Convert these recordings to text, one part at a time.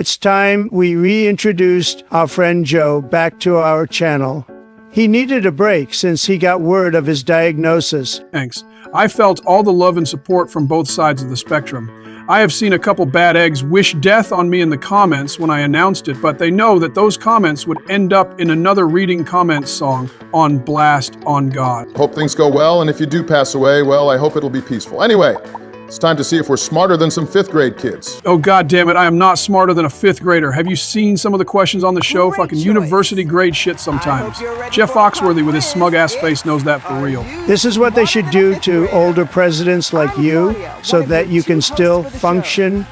it's time we reintroduced our friend Joe back to our channel. He needed a break since he got word of his diagnosis. Thanks. I felt all the love and support from both sides of the spectrum. I have seen a couple bad eggs wish death on me in the comments when I announced it, but they know that those comments would end up in another reading comments song on Blast on God. Hope things go well, and if you do pass away, well, I hope it'll be peaceful. Anyway, it's time to see if we're smarter than some 5th grade kids. Oh, God damn it, I am not smarter than a 5th grader. Have you seen some of the questions on the show? Fucking university grade shit sometimes. Jeff Foxworthy with his smug-ass face knows that for real. This is what they should do to older presidents like you, so that you can still function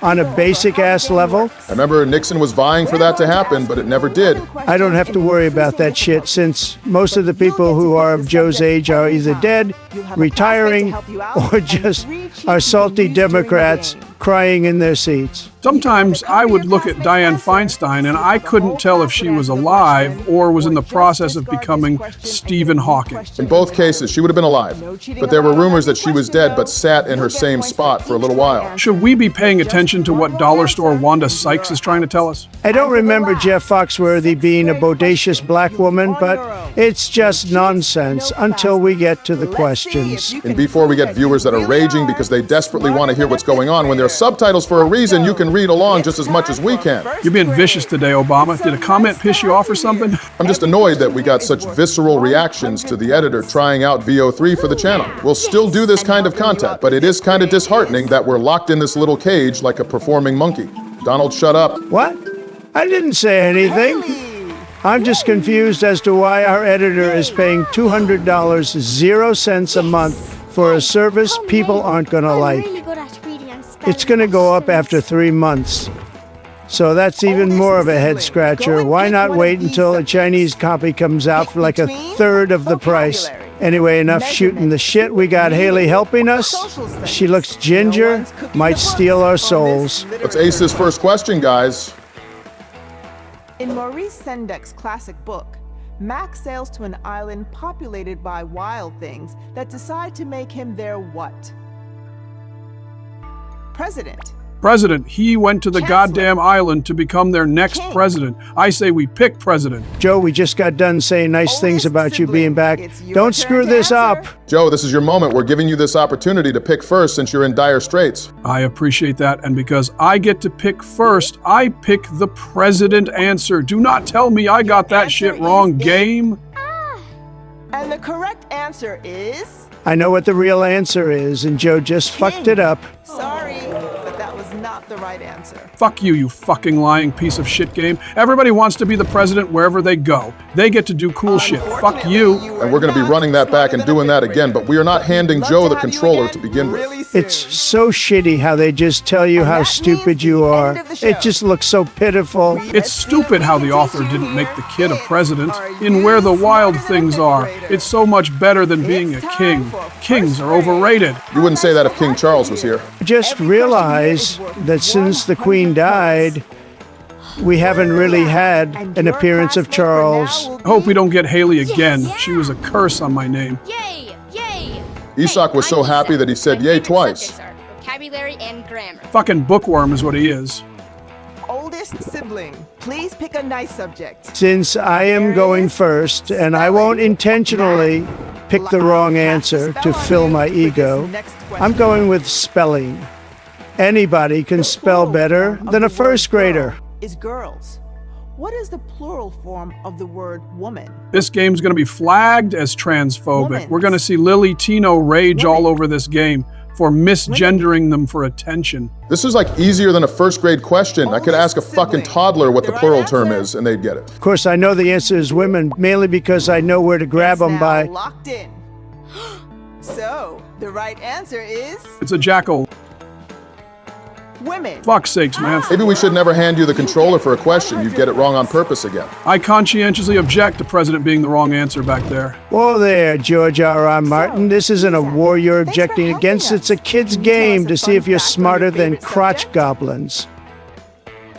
on a basic-ass level. I remember Nixon was vying for that to happen, but it never did. I don't have to worry about that shit since most of the people who are of Joe's age are either dead, retiring, or just are salty Democrats crying in their seats. Sometimes I would look at Dianne Feinstein and I couldn't tell if she was alive or was in the process of becoming Stephen Hawking. In both cases, she would have been alive. But there were rumors that she was dead but sat in her same spot for a little while. Should we be paying attention to what dollar store Wanda Sykes is trying to tell us? I don't remember Jeff Foxworthy being a bodacious black woman, but it's just nonsense until we get to the questions. And before we get viewers that are raging because they desperately want to hear what's going on, when there are subtitles for a reason, you can read along just as much as we can. You're being vicious today, Obama. Did a comment piss you off or something? I'm just annoyed that we got such visceral reactions to the editor trying out VO3 for the channel. We'll still do this kind of content, but it is kind of disheartening that we're locked in this little cage like a performing monkey. Donald, shut up. What? I didn't say anything. I'm just confused as to why our editor is paying $200, 0 cents a month for a service people aren't gonna like. It's gonna go up after 3 months. So that's even more of a head scratcher. Why not wait until a Chinese copy comes out for like a third of the price? Anyway, enough shooting the shit. We got Haley helping us. She looks ginger, might steal our souls. Let's ace this first question, guys. In Maurice Sendak classic book, Max sails to an island populated by wild things that decide to make him their what? President. President. He went to the goddamn island to become their next president. I say we pick president. Joe, we just got done saying nice things about you being back. Don't screw this up. Joe, this is your moment. We're giving you this opportunity to pick first since you're in dire straits. I appreciate that, and because I get to pick first, I pick the president answer. Do not tell me I got that shit wrong, game. And the correct answer is? I know what the real answer is, and Joe just fucked it up. Sorry, but that was not the right answer. Fuck you, you fucking lying piece of shit game. Everybody wants to be the president wherever they go. They get to do cool shit. Fuck you. And we're going to be running that back and doing that again, but we are not handing Joe the controller to begin with. It's so shitty how they just tell you how stupid you are. It just looks so pitiful. It's stupid how the author didn't make the kid a president. In Where the Wild Things Are, it's so much better than being a king. Kings are overrated. You wouldn't say that if King Charles was here. Just realize that since the Queen died, we haven't really had an appearance of Charles. I hope we don't get Haley again. She was a curse on my name. Yay! Yay! Isak was so happy that he said yay twice. Vocabulary and grammar. Fucking bookworm is what he is. Oldest sibling, please pick a nice subject. Since I am going first, and I won't intentionally pick the wrong answer to fill my ego, I'm going with spelling. Anybody can spell better than a first grader. Is girls. What is the plural form of the word woman? This game's gonna be flagged as transphobic. We're gonna see Lily Tino rage all over this game for misgendering them for attention. This is like easier than a first grade question. I could ask a fucking toddler what the plural term is and they'd get it. Of course, I know the answer is women, mainly because I know where to grab them by. Locked in. So, the right answer is? It's a jackal. Women. Fuck's sakes, man. Maybe we should never hand you the controller for a question. You'd get it wrong on purpose again. I conscientiously object to President being the wrong answer back there. Whoa there, George R.R. Martin. This isn't a war you're objecting against. It's a kid's game to see if you're smarter than crotch goblins.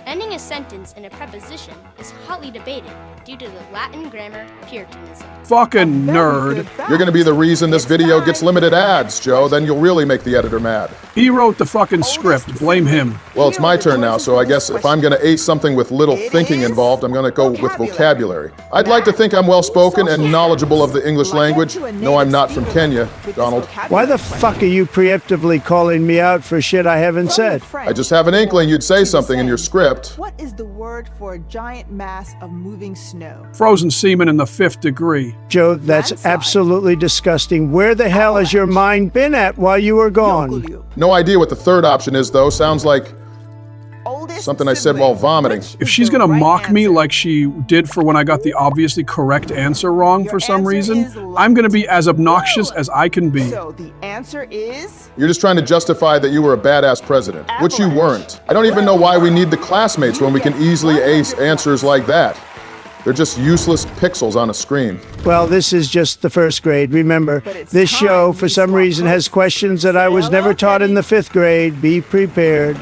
Ending a sentence in a preposition is hotly debated due to the Latin grammar Puritanism. Fucking nerd. You're gonna be the reason this video gets limited ads, Joe. Then you'll really make the editor mad. He wrote the fucking script. Blame him. Well, it's my turn now, so I guess if I'm gonna ace something with little thinking involved, I'm gonna go with vocabulary. I'd like to think I'm well-spoken and knowledgeable of the English language. No, I'm not from Kenya, Donald. Why the fuck are you preemptively calling me out for shit I haven't said? I just have an inkling you'd say something in your script. What is the word for a giant mass of moving snow? Frozen semen in the 5th degree. Joe, that's Landslide. absolutely disgusting. Where the hell has your mind been at while you were gone? No idea what the third option is, though. Sounds like something I said while vomiting. If she's gonna mock me like she did for when I got the obviously correct answer wrong for some reason, I'm gonna be as obnoxious as I can be. So the answer is You're just trying to justify that you were a badass president, which you weren't. I don't even know why we need the classmates when we can easily ace answers like that. They're just useless pixels on a screen. Well, this is just the first grade. Remember, this show, for some reason, has questions that I was never taught in the 5th grade. Be prepared.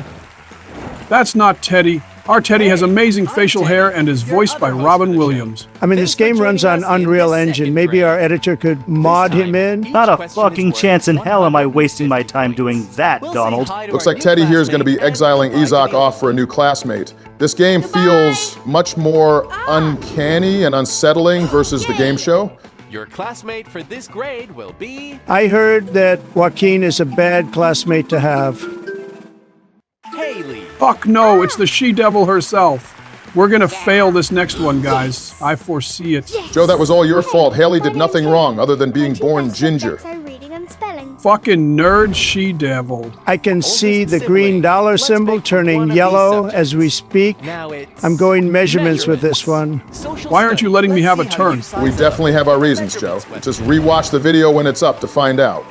That's not Teddy. Our Teddy has amazing facial hair and is voiced by Robin Williams. I mean, this game runs on Unreal Engine. Maybe our editor could mod him in. Not a fucking chance in hell am I wasting my time doing that, Donald. Looks like Teddy here is going to be exiling Izak off for a new classmate. This game feels much more uncanny and unsettling versus the game show. Your classmate for this grade will be I heard that Joaquin is a bad classmate to have. Haley. Fuck no, it's the she-devil herself. We're gonna fail this next one, guys. I foresee it. Joe, that was all your fault. Haley did nothing wrong other than being born ginger. Reading and spelling. Fucking nerd she-devil. I can see the green dollar symbol turning yellow as we speak. Now it's I'm going measurements with this one. Why aren't you letting me have a turn? We definitely have our reasons, Joe. Just rewatch the video when it's up to find out.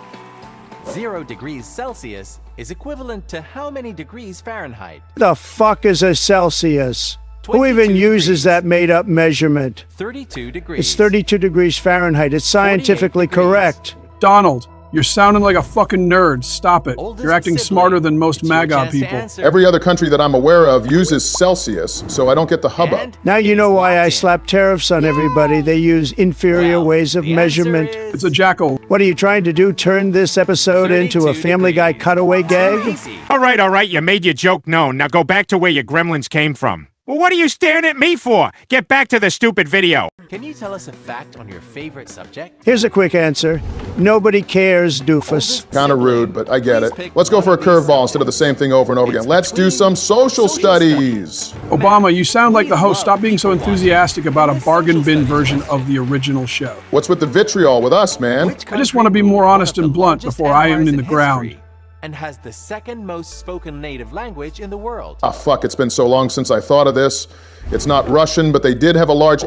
0 degrees Celsius is equivalent to how many degrees Fahrenheit? The fuck is a Celsius? Who even 22 uses degrees. that made-up measurement? 32 degrees. It's 32 degrees Fahrenheit. It's scientifically 48 degrees. correct. Donald, you're sounding like a fucking nerd. Stop it. Oldest You're acting sibling. smarter than most It's your MAGA chance to people. answer. Every other country that I'm aware of uses Celsius, so I don't get the hubbub. And Now you it know is why I locked in. slap tariffs on everybody. They use inferior Well, ways of the answer measurement. is It's a jackal. What are you trying to do? Turn this episode into a 32 Family Guy degrees. cutaway gag? Easy. All right, you made your joke known. Now go back to where your gremlins came from. Well, what are you staring at me for? Get back to the stupid video. Can you tell us a fact on your favorite subject? Here's a quick answer. Nobody cares, doofus. Kind of rude, but I get it. Let's go for a curveball instead of the same thing over and over again. Let's do some social studies. Obama, you sound like the host. Stop being so enthusiastic about a bargain bin version of the original show. What's with the vitriol with us, man? I just want to be more honest and blunt before I am in the ground. And has the second most spoken native language in the world. Ah, fuck, it's been so long since I thought of this. It's not Russian, but they did have a large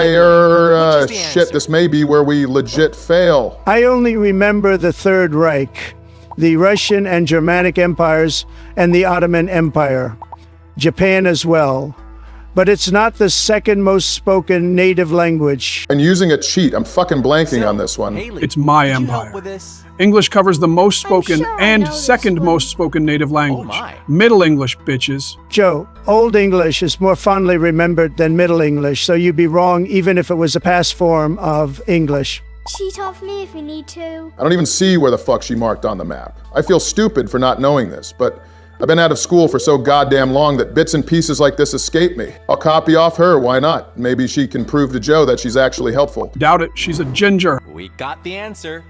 empire. Which is the Shit, answer? this may be where we legit fail. I only remember the Third Reich, the Russian and Germanic empires, and the Ottoman Empire. Japan as well. But it's not the second most spoken native language. And using a cheat, I'm fucking blanking on this one. Haley, It's my could you help empire. with this? English covers the most spoken sure I know and this second one. most spoken native language. my. Middle English, bitches. Joe, Old English is more fondly remembered than Middle English, so you'd be wrong even if it was a past form of English. Cheat off me if you need to. I don't even see where the fuck she marked on the map. I feel stupid for not knowing this, but I've been out of school for so goddamn long that bits and pieces like this escape me. I'll copy off her, why not? Maybe she can prove to Joe that she's actually helpful. Doubt it. She's a ginger. We got the answer.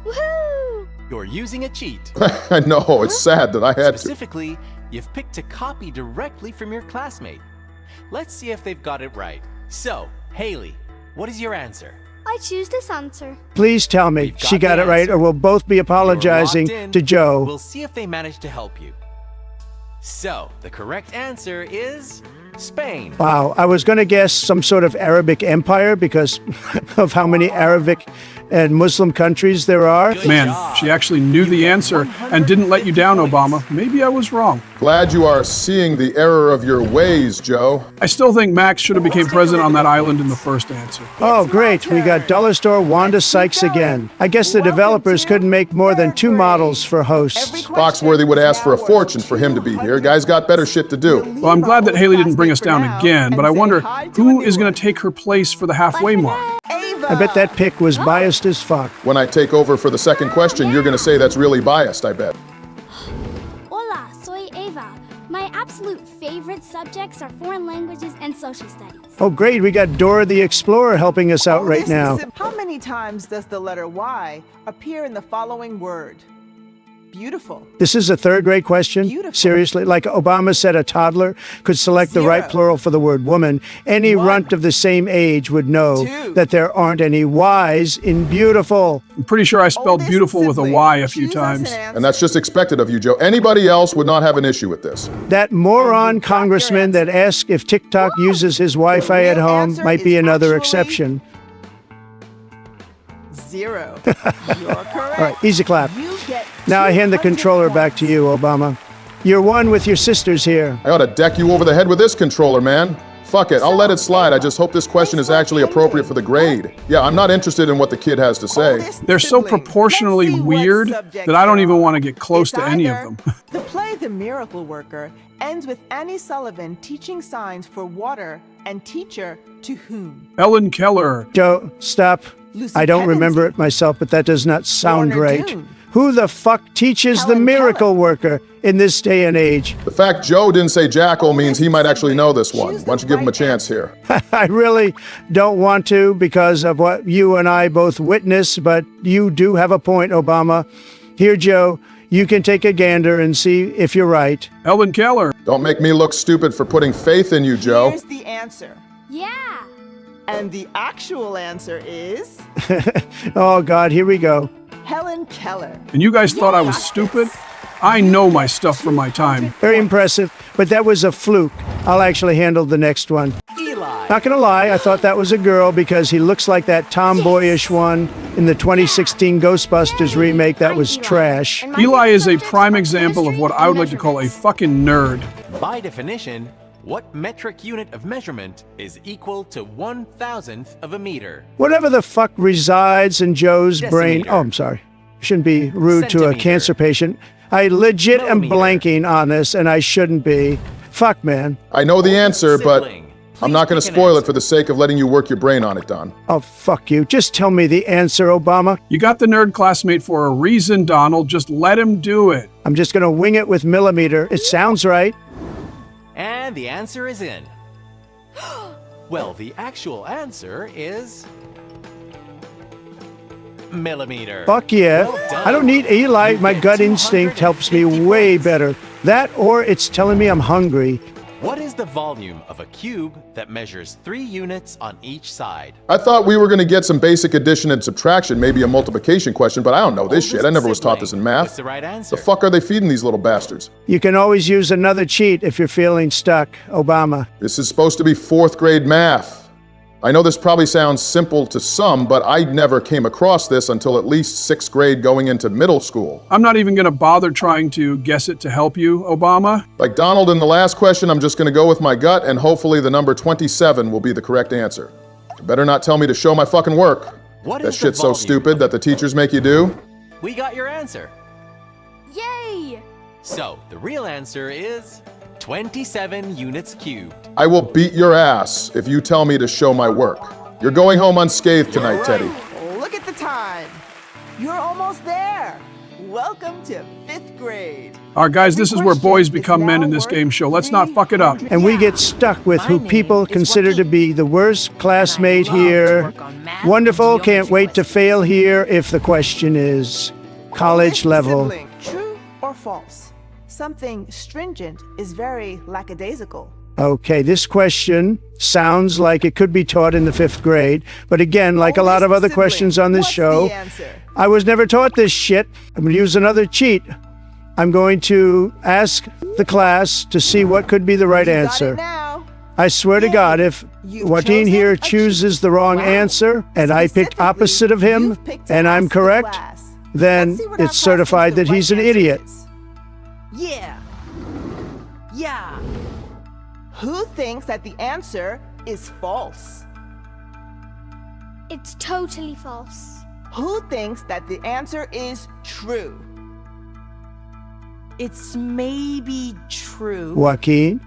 Woohoo! You're using a cheat. I know, it's sad that I had to. Specifically, you've picked a copy directly from your classmate. Let's see if they've got it right. So, Haley, what is your answer? I choose this answer. Please tell me We've got she got the it right, answer. or we'll both be apologizing You're locked in. to Joe. We'll see if they manage to help you. So, the correct answer is Spain. Wow, I was going to guess some sort of Arabic empire because of how many Arabic and Muslim countries there are? Man, she actually knew the answer and didn't let you down, Obama. Maybe I was wrong. Glad you are seeing the error of your ways, Joe. I still think Max should have became president on that island in the first answer. Oh, great. We got dollar store Wanda Sykes again. I guess the developers couldn't make more than 2 models for hosts. Foxworthy would ask for a fortune for him to be here. Guy's got better shit to do. Well, I'm glad that Haley didn't bring us down again, but I wonder who is going to take her place for the halfway mark. I bet that pick was biased as fuck. When I take over for the second question, you're going to say that's really biased, I bet. Hola, soy Eva. My absolute favorite subjects are foreign languages and social studies. Oh, great. We got Dora the Explorer helping us out right now. How many times does the letter Y appear in the following word? Beautiful. This is a 3rd grade question? Beautiful. Seriously? Like Obama said a toddler could select the right 0. plural for the word woman. Any 1. runt of the same age would know 2. that there aren't any Y's in beautiful. I'm pretty sure I spelled Oldest beautiful with a sibling, Y a few choose us times. an answer. And that's just expected of you, Joe. Anybody else would not have an issue with this. That moron congressman that asked if TikTok uses his Wi-Fi at real home answer might be is another actually- exception. 0. You're correct. All right, easy clap. You get Now I hand the 200 controller back points. to you, Obama. You're one with your sisters here. I ought to deck you over the head with this controller, man. Fuck it, I'll let it slide. I just hope this question is actually appropriate for the grade. Yeah, I'm not interested in what the kid has to say. Oldest They're so sibling. proportionally Let's see what weird subjects that I don't there even are. want to get close It's to any of either them. The play The Miracle Worker ends with Annie Sullivan teaching signs for water and teacher to whom? Ellen Keller. Joe, stop. Lucy I don't Pevensey. remember it myself, but that does not sound Warner right. Doone. Who the fuck teaches the Helen miracle Keller. worker in this day and age? The fact Joe didn't say jackal means he might actually know this one. Choose Why don't the you give him a right chance here? I really don't want to because of what you and I both witnessed, but you do have a point, Obama. Here, Joe, you can take a gander and see if you're right. Ellen Keller. Don't make me look stupid for putting faith in you, Joe. Here's the answer. Yeah. And the actual answer is Oh, God, here we go. Helen Keller. And you guys thought I was stupid? I know my stuff from my time. Very impressive, but that was a fluke. I'll actually handle the next one. Eli. Not gonna lie, I thought that was a girl because he looks like that tomboyish one in the 2016 Ghostbusters remake that was trash. And my Eli favorite is a subjects prime are example of what chemistry I would and like to call a measurements. fucking nerd. By definition, what metric unit of measurement is equal to 1,000th of a meter? Whatever the fuck resides in Joe's brain. Decimeter. Oh, I'm sorry. Shouldn't be rude to a Centimeter. cancer patient. I legit am Millimeter. blanking on this, and I shouldn't be. Fuck, man. I know the answer, but Sibling. I'm not going to Please pick an spoil it answer. for the sake of letting you work your brain on it, Don. Oh, fuck you. Just tell me the answer, Obama. You got the nerd classmate for a reason, Donald. Just let him do it. I'm just gonna wing it with millimeter. It sounds right. And the answer is in. Well, the actual answer is millimeter. Fuck yeah. Well done. I don't need Eli. You My get gut instinct helps me 250 way points. better. That or it's telling me I'm hungry. What is the volume of a cube that measures 3 units on each side? I thought we were going to get some basic addition and subtraction, maybe a multiplication question, but I don't know this shit. I never was taught this in Sibling. What's math. the right answer? The fuck are they feeding these little bastards? You can always use another cheat if you're feeling stuck, Obama. This is supposed to be 4th grade math. I know this probably sounds simple to some, but I never came across this until at least 6th grade going into middle school. I'm not even going to bother trying to guess it to help you, Obama. Like Donald in the last question, I'm just going to go with my gut, and hopefully the number 27 will be the correct answer. You better not tell me to show my fucking work. What That is the shit's so volume stupid of that the teachers make you do. We got your answer. Yay! So, the real answer is 27 units cubed. I will beat your ass if you tell me to show my work. You're going home unscathed tonight, Teddy. Look at the time. You're almost there. Welcome to 5th grade. All right, guys, this is where boys become men in this game show. Let's not fuck it up. And we get stuck with who people consider to be the worst classmate here. Wonderful, can't wait to fail here if the question is college Oldest level. sibling, true or false? Something stringent is very lackadaisical. Okay, this question sounds like it could be taught in the 5th grade, but again, like a lot of other Oldest questions sibling, on this what's show, the answer? I was never taught this shit. I'm going to use another cheat. I'm going to ask the class to see what could be the right You got it answer. now. I swear to God, if You've Joaquin chosen here a chooses the wrong Wow. answer and I picked Specifically, opposite of him you've picked to and I'm ask the correct, class. then Let's see what our it's class certified thinks that the he's an right answer idiot. is. Yeah. Yeah. Who thinks that the answer is false? It's totally false. Who thinks that the answer is true? It's maybe true. Joaquin,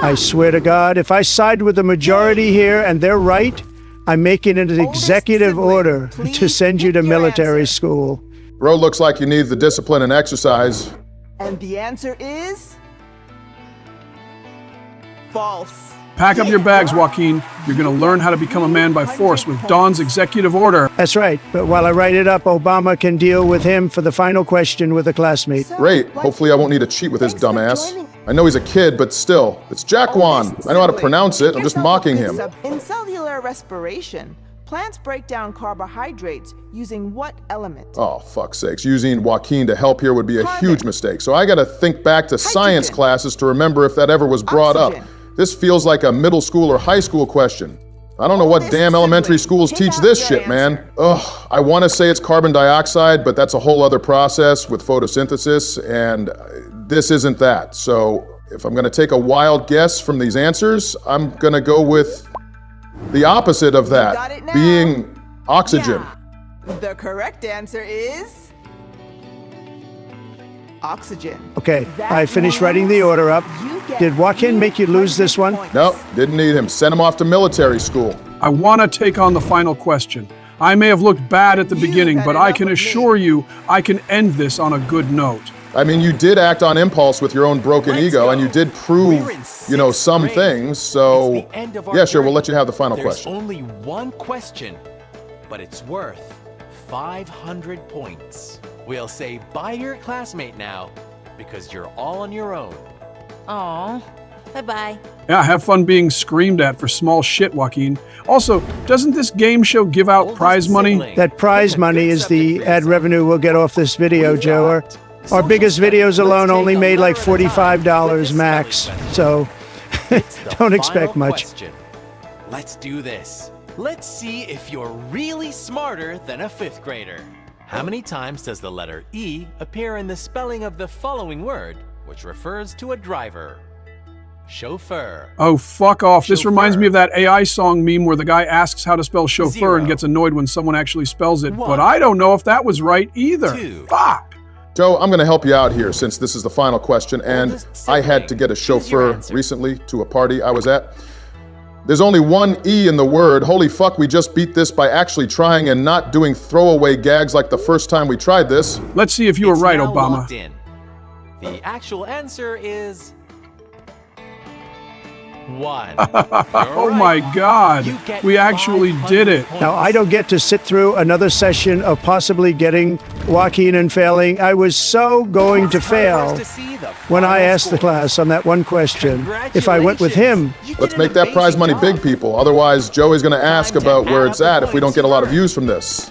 I swear to God, if I side with the majority here and they're right, I'm making an executive sibling, order to please send you to pick your military answer. school. Bro looks like you need the discipline and exercise. And the answer is false. Pack up your bags, Joaquin. You're going to learn how to become a man by force with Dawn's executive order. That's right, but while I write it up, Obama can deal with him for the final question with a classmate. So, Great. what- Hopefully I won't need to cheat with his Thanks for dumbass. joining- I know he's a kid, but still. It's Jaquan. I know how to pronounce it. I'm just mocking him. In cellular respiration, plants break down carbohydrates using what element? Oh, fuck's sakes. Using Joaquin to help here would be a Carbon. huge mistake. So I gotta think back to science Hydrogen. classes to remember if that ever was brought Oxygen. up. This feels like a middle school or high school question. I don't know what Oldest damn elementary sibling. schools Pick teach out this your shit, man. answer. Ugh, I wanna say it's carbon dioxide, but that's a whole other process with photosynthesis, and this isn't that. So if I'm gonna take a wild guess from these answers, I'm gonna go with the opposite of got that, it now. being oxygen. The correct answer is oxygen. Okay, That I finished means writing the order up. you get Did Joaquin make you lose this one? 300 Nope, points. didn't need him. Send him off to military school. I want to take on the final question. I may have looked bad at the You've beginning, had but I enough can of me. assure you I can end this on a good note. I mean, you did act on impulse with your own broken Let's ego, go. and you did We're prove, in some sixth grade. things. So, It's the end of our yeah, sure, we'll journey. let you have the final There's question. only one question, but it's worth 500 points. We'll say bye to your classmate now, because you're all on your own. Aw. Bye-bye. Yeah, have fun being screamed at for small shit, Joaquin. Also, doesn't this game show give out Oldest prize money? sibling. That prize Good money is the subject ad reason. revenue we'll get off this video, We've Joe. Our got our social biggest studies. videos Let's alone take only a made like letter at a time $45 with this max, spelling bee. so It's the don't expect final much. question. Let's do this. Let's see if you're really smarter than a fifth grader. How many times does the letter E appear in the spelling of the following word, which refers to a driver? Chauffeur. Oh, fuck off. This reminds Chauffeur. me of that AI song meme where the guy asks how to spell chauffeur 0. and gets annoyed when someone actually spells it. But 1. I don't know if that was right either. 2. Fuck. Joe, I'm going to help you out here since this is the final question, and Oldest I had sibling. to get a Choose your chauffeur answer. recently to a party I was at. There's only one E in the word. Holy fuck, we just beat this by actually trying and not doing throwaway gags like the first time we tried this. Let's see if you were It's right, now Obama. locked in. The actual answer is 1. Oh my God. You get We actually 500 did it. points. now I don't get to sit through another session of possibly getting Joaquin and failing. I was so going to fail when I asked the class on that one question if I went with him. Let's make that prize money big, people. Otherwise, Joey's going to ask about where it's at if we don't get a lot of views from this.